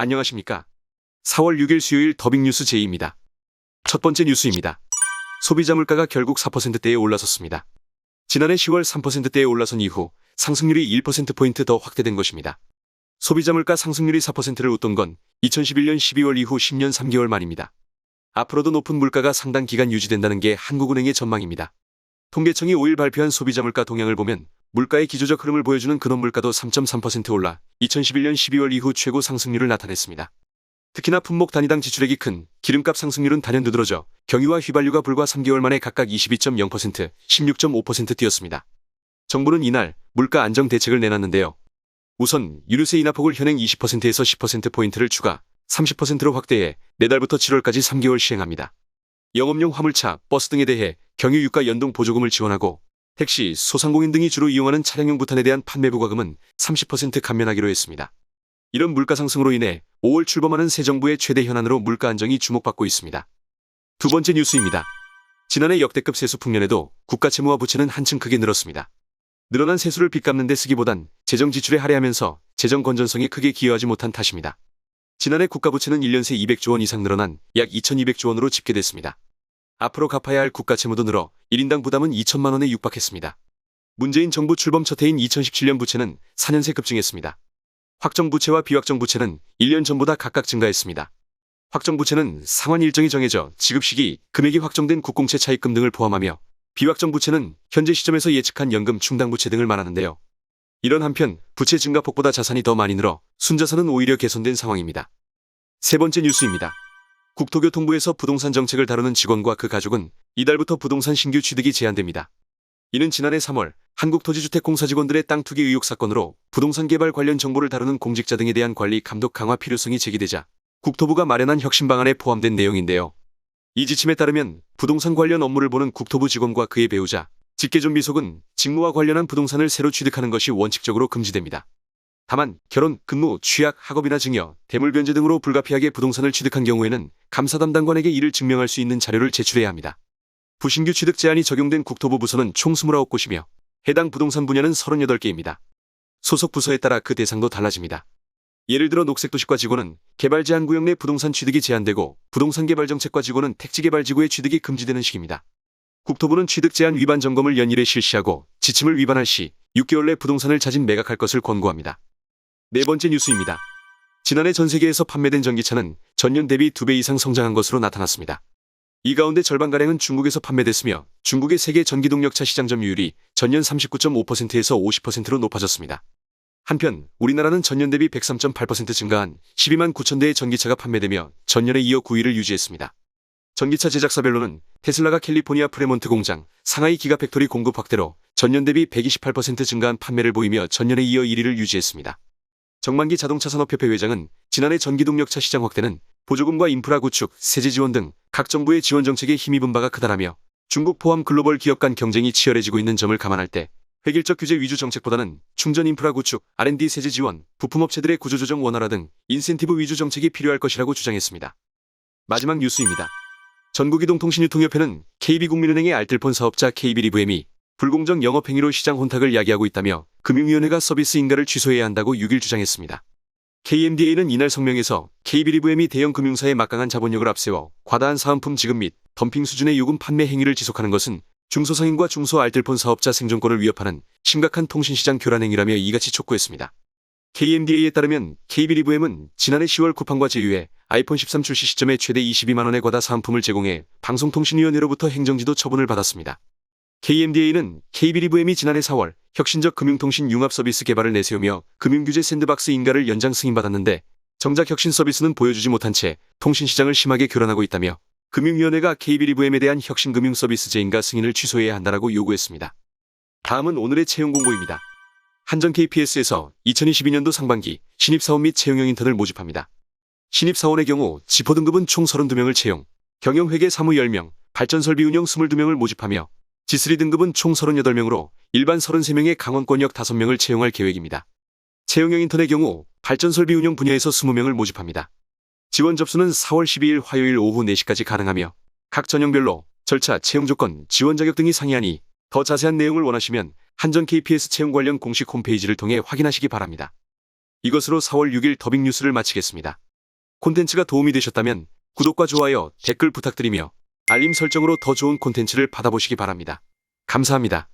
안녕하십니까. 4월 6일 수요일 더빙뉴스 제이입니다. 첫 번째 뉴스입니다. 소비자 물가가 결국 4%대에 올라섰습니다. 지난해 10월 3%대에 올라선 이후 상승률이 1%포인트 더 확대된 것입니다. 소비자 물가 상승률이 4%를 웃돈 건 2011년 12월 이후 10년 3개월 만입니다. 앞으로도 높은 물가가 상당 기간 유지된다는 게 한국은행의 전망입니다. 통계청이 5일 발표한 소비자 물가 동향을 보면 물가의 기조적 흐름을 보여주는 근원물가도 3.3% 올라 2011년 12월 이후 최고 상승률을 나타냈습니다. 특히나 품목 단위당 지출액이 큰 기름값 상승률은 단연 두드러져 경유와 휘발유가 불과 3개월 만에 각각 22.0%, 16.5% 뛰었습니다. 정부는 이날 물가 안정 대책을 내놨는데요. 우선 유류세 인하폭을 현행 20%에서 10%포인트를 추가 30%로 확대해 내달부터 7월까지 3개월 시행합니다. 영업용 화물차, 버스 등에 대해 경유 유가 연동 보조금을 지원하고 택시, 소상공인 등이 주로 이용하는 차량용 부탄에 대한 판매 부과금은 30% 감면하기로 했습니다. 이런 물가 상승으로 인해 5월 출범하는 새 정부의 최대 현안으로 물가 안정이 주목받고 있습니다. 두 번째 뉴스입니다. 지난해 역대급 세수 풍년에도 국가 채무와 부채는 한층 크게 늘었습니다. 늘어난 세수를 빚 갚는 데 쓰기보단 재정 지출에 할애하면서 재정 건전성에 크게 기여하지 못한 탓입니다. 지난해 국가 부채는 1년 새 200조 원 이상 늘어난 약 2200조 원으로 집계됐습니다. 앞으로 갚아야 할 국가 채무도 늘어 1인당 부담은 2천만 원에 육박했습니다. 문재인 정부 출범 첫 해인 2017년 부채는 4년새 급증했습니다. 확정 부채와 비확정 부채는 1년 전보다 각각 증가했습니다. 확정 부채는 상환 일정이 정해져 지급 시기, 금액이 확정된 국공채 차입금 등을 포함하며 비확정 부채는 현재 시점에서 예측한 연금 충당 부채 등을 말하는데요. 이런 한편 부채 증가폭보다 자산이 더 많이 늘어 순자산은 오히려 개선된 상황입니다. 세 번째 뉴스입니다. 국토교통부에서 부동산 정책을 다루는 직원과 그 가족은 이달부터 부동산 신규 취득이 제한됩니다. 이는 지난해 3월 한국토지주택공사 직원들의 땅 투기 의혹 사건으로 부동산 개발 관련 정보를 다루는 공직자 등에 대한 관리 감독 강화 필요성이 제기되자 국토부가 마련한 혁신 방안에 포함된 내용인데요. 이 지침에 따르면 부동산 관련 업무를 보는 국토부 직원과 그의 배우자, 직계존 비속은 직무와 관련한 부동산을 새로 취득하는 것이 원칙적으로 금지됩니다. 다만 결혼, 근무, 취약, 학업이나 증여, 대물 변제 등으로 불가피하게 부동산을 취득한 경우에는 감사 담당관에게 이를 증명할 수 있는 자료를 제출해야 합니다. 부신규 취득 제한이 적용된 국토부 부서는 총 29곳이며 해당 부동산 분야는 38개입니다. 소속 부서에 따라 그 대상도 달라집니다. 예를 들어 녹색도시과 지구는 개발 제한 구역 내 부동산 취득이 제한되고 부동산개발정책과 지구는 택지개발지구의 취득이 금지되는 식입니다. 국토부는 취득 제한 위반 점검을 연일에 실시하고 지침을 위반할 시 6개월 내 부동산을 자진 매각할 것을 권고합니다. 네 번째 뉴스입니다. 지난해 전 세계에서 판매된 전기차는 전년 대비 2배 이상 성장한 것으로 나타났습니다. 이 가운데 절반가량은 중국에서 판매됐으며 중국의 세계 전기동력차 시장 점유율이 전년 39.5%에서 50%로 높아졌습니다. 한편 우리나라는 전년 대비 103.8% 증가한 12만 9천 대의 전기차가 판매되며 전년에 이어 9위를 유지했습니다. 전기차 제작사별로는 테슬라가 캘리포니아 프레몬트 공장, 상하이 기가팩토리 공급 확대로 전년 대비 128% 증가한 판매를 보이며 전년에 이어 1위를 유지했습니다. 정만기 자동차산업협회 회장은 지난해 전기동력차 시장 확대는 보조금과 인프라 구축, 세제 지원 등 각 정부의 지원 정책에 힘입은 바가 크다라며 중국 포함 글로벌 기업 간 경쟁이 치열해지고 있는 점을 감안할 때 획일적 규제 위주 정책보다는 충전 인프라 구축, R&D 세제 지원, 부품업체들의 구조조정 원활화 등 인센티브 위주 정책이 필요할 것이라고 주장했습니다. 마지막 뉴스입니다. 전국이동통신유통협회는 KB국민은행의 알뜰폰 사업자 KB리브엠이 불공정 영업행위로 시장 혼탁을 야기하고 있다며 금융위원회가 서비스 인가를 취소해야 한다고 6일 주장했습니다. KMDA는 이날 성명에서 KB리브엠이 대형 금융사의 막강한 자본력을 앞세워 과다한 사은품 지급 및 덤핑 수준의 요금 판매 행위를 지속하는 것은 중소상인과 중소 알뜰폰 사업자 생존권을 위협하는 심각한 통신시장 교란 행위라며 이같이 촉구했습니다. KMDA에 따르면 KB리브엠은 지난해 10월 쿠팡과 제휴해 아이폰 13 출시 시점에 최대 22만 원의 과다 사은품을 제공해 방송통신위원회로부터 행정지도 처분을 받았습니다. KMDA는 KB리브엠이 지난해 4월 혁신적 금융통신 융합 서비스 개발을 내세우며 금융규제 샌드박스 인가를 연장 승인받았는데 정작 혁신 서비스는 보여주지 못한 채 통신시장을 심하게 교란하고 있다며 금융위원회가 KB리브엠에 대한 혁신금융 서비스 재인가 승인을 취소해야 한다라고 요구했습니다. 다음은 오늘의 채용 공고입니다. 한전 KPS에서 2022년도 상반기 신입사원 및 채용형 인턴을 모집합니다. 신입사원의 경우 지포 등급은 총 32명을 채용, 경영회계 사무 10명, 발전설비 운영 22명을 모집하며 G3 등급은 총 38명으로 일반 33명의 강원권역 5명을 채용할 계획입니다. 채용형 인턴의 경우 발전설비 운영 분야에서 20명을 모집합니다. 지원 접수는 4월 12일 화요일 오후 4시까지 가능하며 각 전형별로 절차, 채용 조건, 지원 자격 등이 상이하니 더 자세한 내용을 원하시면 한전 KPS 채용 관련 공식 홈페이지를 통해 확인하시기 바랍니다. 이것으로 4월 6일 더빙 뉴스를 마치겠습니다. 콘텐츠가 도움이 되셨다면 구독과 좋아요, 댓글 부탁드리며 알림 설정으로 더 좋은 콘텐츠를 받아보시기 바랍니다. 감사합니다.